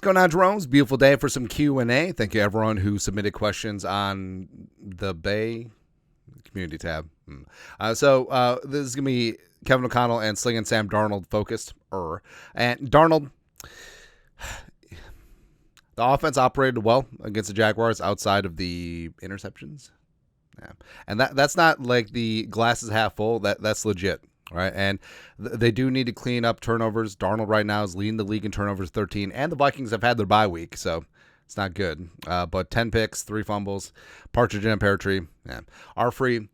going on, Jeromes? Beautiful day for some Q&A. Thank you, everyone who submitted questions on the Bay community tab. This is going to be Kevin OConnell and Sling and Sam Darnold focused. And Darnold, the offense operated well against the Jaguars outside of the interceptions. Yeah. And that's not like the glass is half full. That's legit. Right, and they do need to clean up turnovers. Darnold right now is leading the league in turnovers, 13, and the Vikings have had their bye week, so it's not good. But 10 picks, 3 fumbles, partridge in a pear tree. Yeah, are free.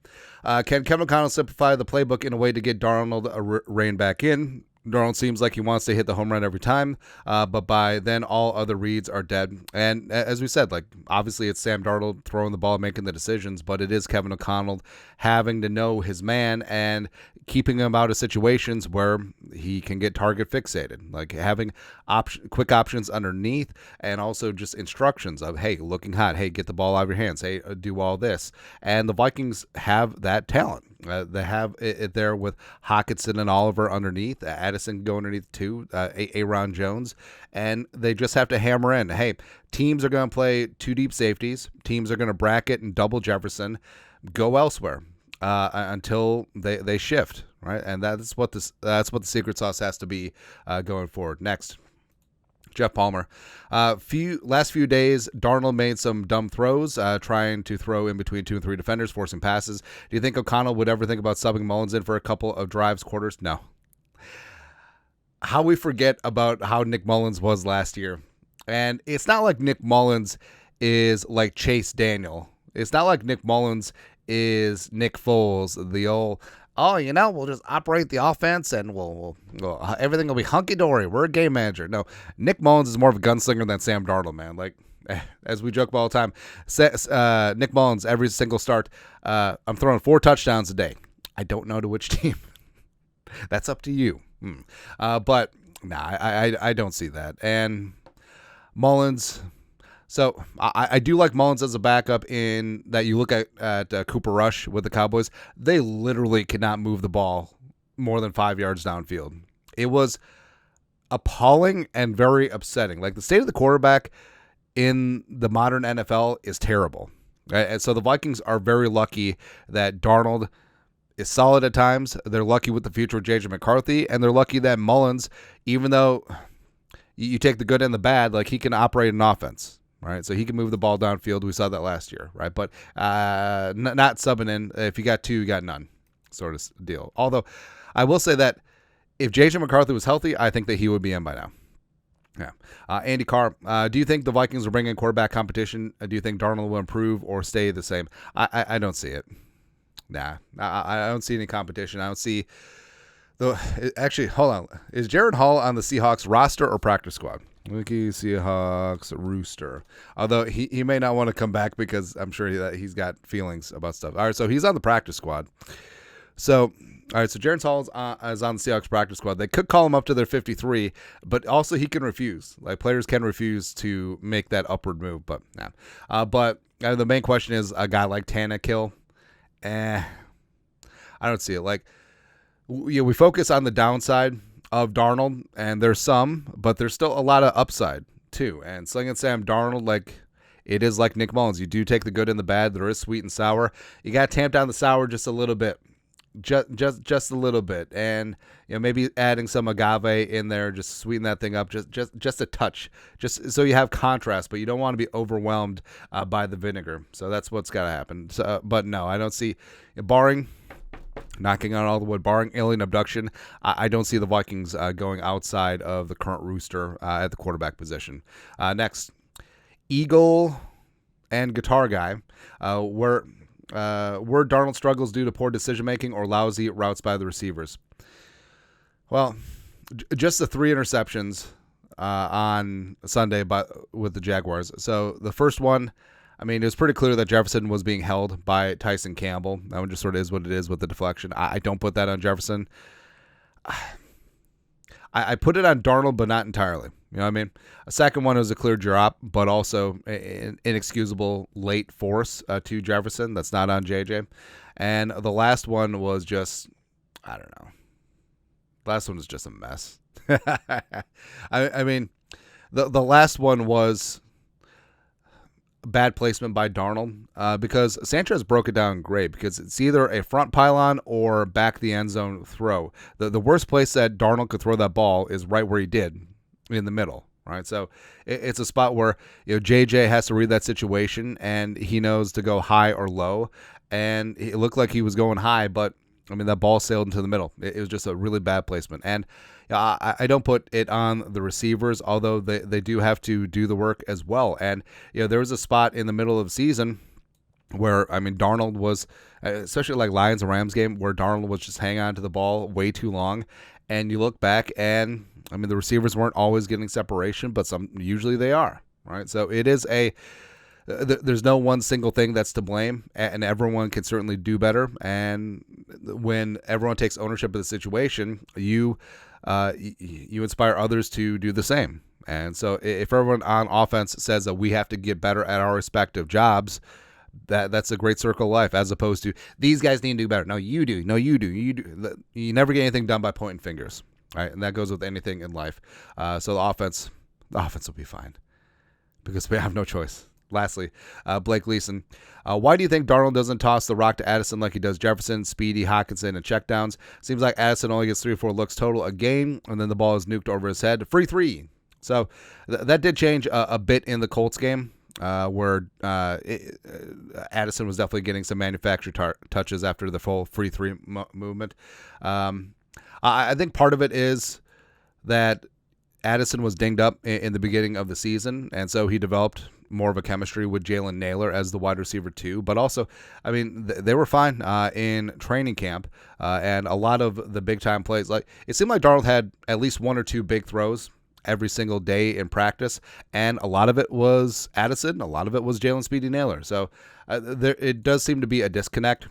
Can Kevin OConnell simplify the playbook in a way to get Darnold reined back in? Darnold seems like he wants to hit the home run every time, but by then all other reads are dead. And as we said, like obviously it's Sam Darnold throwing the ball, making the decisions, but it is Kevin OConnell having to know his man and keeping him out of situations where he can get target fixated, like having quick options underneath and also just instructions of, hey, looking hot, hey, get the ball out of your hands, hey, do all this. And the Vikings have that talent. They have it there with Hockenson and Oliver underneath. Addison can go underneath too. Aaron Jones. And they just have to hammer in. Hey, teams are going to play 2 deep safeties. Teams are going to bracket and double Jefferson. Go elsewhere until they shift, right? And that's what the secret sauce has to be going forward. Next. Jeff Palmer. Last few days, Darnold made some dumb throws, trying to throw in between 2 and 3 defenders, forcing passes. Do you think OConnell would ever think about subbing Mullens in for a couple of drives, quarters? No. How we forget about how Nick Mullens was last year. And it's not like Nick Mullens is like Chase Daniel. It's not like Nick Mullens is Nick Foles, the old... Oh, we'll just operate the offense and we'll everything will be hunky-dory. We're a game manager. No, Nick Mullens is more of a gunslinger than Sam Darnold, man. Like, as we joke about all the time, Nick Mullens, every single start, I'm throwing 4 touchdowns a day. I don't know to which team. That's up to you. But, I don't see that. And Mullens... So I do like Mullens as a backup in that you look at Cooper Rush with the Cowboys. They literally could not move the ball more than 5 yards downfield. It was appalling and very upsetting. Like the state of the quarterback in the modern NFL is terrible. Right? And so the Vikings are very lucky that Darnold is solid at times. They're lucky with the future of J.J. McCarthy, and they're lucky that Mullens, even though you take the good and the bad, like he can operate an offense. Right, so he can move the ball downfield. We saw that last year, right? But not subbing in. If you got 2, you got none, sort of deal. Although, I will say that if J.J. McCarthy was healthy, I think that he would be in by now. Yeah. Andy Carr, do you think the Vikings will bring in quarterback competition? Do you think Darnold will improve or stay the same? I don't see it. Nah, I don't see any competition. I don't see... Actually, hold on. Is Jared Hall on the Seahawks roster or practice squad? Wiki Seahawks rooster. Although he may not want to come back because I'm sure he's got feelings about stuff. All right, so he's on the practice squad. So, all right, so Jared Hall is on the Seahawks practice squad. They could call him up to their 53, but also he can refuse. Like players can refuse to make that upward move, but nah. But the main question is a guy like Tannehill. I don't see it. Like, we focus on the downside of Darnold, and there's some, but there's still a lot of upside too. And Sling and Sam Darnold, like it is like Nick Mullens. You do take the good and the bad. There is sweet and sour. You got to tamp down the sour just a little bit, just a little bit, and maybe adding some agave in there, just sweeten that thing up, just a touch, just so you have contrast, but you don't want to be overwhelmed by the vinegar. So that's what's got to happen. So, but no, I don't see, barring. Knocking on all the wood, barring alien abduction, I don't see the Vikings going outside of the current rooster at the quarterback position. Next, Eagle and Guitar Guy. Were Darnold struggles due to poor decision-making or lousy routes by the receivers? Well, just the 3 interceptions on Sunday with the Jaguars. So the first one, I mean, it was pretty clear that Jefferson was being held by Tyson Campbell. That one just sort of is what it is with the deflection. I don't put that on Jefferson. I put it on Darnold, but not entirely. You know what I mean? A second one was a clear drop, but also an inexcusable late force to Jefferson. That's not on JJ. And the last one was just, I don't know. The last one was just a mess. I mean, The last one was bad placement by Darnold because Sanchez broke it down great because it's either a front pylon or back the end zone throw. The worst place that Darnold could throw that ball is right where he did, in the middle. Right, so it's a spot where JJ has to read that situation and he knows to go high or low, and it looked like he was going high, but I mean that ball sailed into the middle. It was just a really bad placement, and I don't put it on the receivers, although they do have to do the work as well. And there was a spot in the middle of the season where Darnold was, especially like Lions and Rams game, where Darnold was just hanging on to the ball way too long, and you look back and the receivers weren't always getting separation, but usually they are, right? So it is there's no one single thing that's to blame, and everyone can certainly do better. And when everyone takes ownership of the situation, you inspire others to do the same. And so if everyone on offense says that we have to get better at our respective jobs, that's a great circle of life, as opposed to these guys need to do better. No, you do. No, you do. You do. You never get anything done by pointing fingers. Right, and that goes with anything in life. So the offense will be fine because we have no choice. Lastly, Blake Leeson. Why do you think Darnold doesn't toss the rock to Addison like he does Jefferson, Speedy, Hockenson, and checkdowns? Seems like Addison only gets 3 or 4 looks total a game, and then the ball is nuked over his head. Free 3. So that did change a bit in the Colts game, where Addison was definitely getting some manufactured touches after the full free 3 movement. I think part of it is that Addison was dinged up in the beginning of the season, and so he developed more of a chemistry with Jalen Naylor as the wide receiver too. But also, they were fine in training camp, and a lot of the big-time plays. Like it seemed like Darnold had at least 1 or 2 big throws every single day in practice, and a lot of it was Addison, a lot of it was Jalen Speedy Naylor. So it does seem to be a disconnect.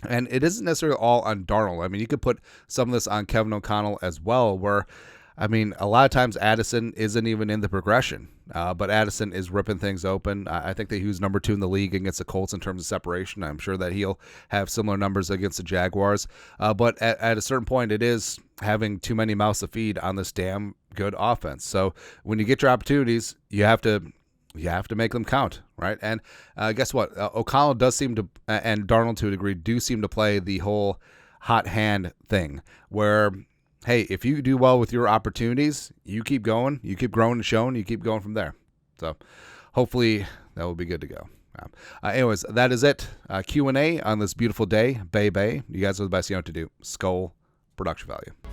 And it isn't necessarily all on Darnold. You could put some of this on Kevin OConnell as well, where, a lot of times Addison isn't even in the progression, but Addison is ripping things open. I think that he was number 2 in the league against the Colts in terms of separation. I'm sure that he'll have similar numbers against the Jaguars. But at a certain point, it is having too many mouths to feed on this damn good offense. So when you get your opportunities, you have to make them count, right? And guess what? O'Connell does seem to, and Darnold to a degree, do seem to play the whole hot hand thing where, hey, if you do well with your opportunities, you keep going, you keep growing and showing, you keep going from there. So hopefully that will be good to go. Anyways, that is it. Q&A on this beautiful day. Bay. You guys are the best. You know what to do. Skull production value.